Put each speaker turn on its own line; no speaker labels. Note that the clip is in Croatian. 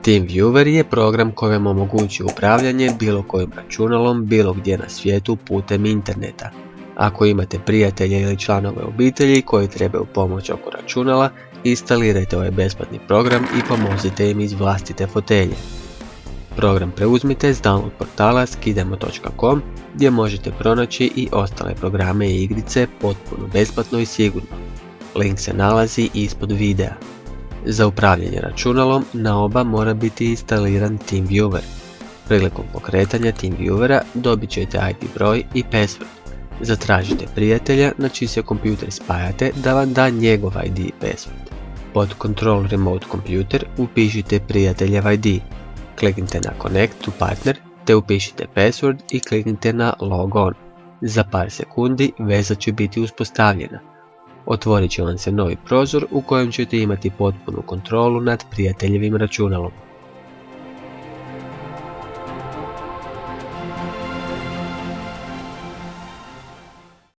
TeamViewer je program koji vam omogućuje upravljanje bilo kojim računalom bilo gdje na svijetu putem interneta. Ako imate prijatelje ili članove obitelji koji trebaju pomoć oko računala, instalirajte ovaj besplatni program i pomozite im iz vlastite fotelje. Program preuzmite s download portala skidamo.com gdje možete pronaći i ostale programe i igrice potpuno besplatno i sigurno. Link se nalazi ispod videa. Za upravljanje računalom na oba mora biti instaliran TeamViewer. Prilikom pokretanja TeamViewera dobit ćete IP broj i password. Zatražite prijatelja na čiji se kompjuter spajate da vam da njegov ID i password. Pod Control Remote Computer upišite prijateljev ID. Kliknite na Connect to Partner te upišite password i kliknite na Log On. Za par sekundi veza će biti uspostavljena. Otvorit će vam se novi prozor u kojem ćete imati potpunu kontrolu nad prijateljevim računalom.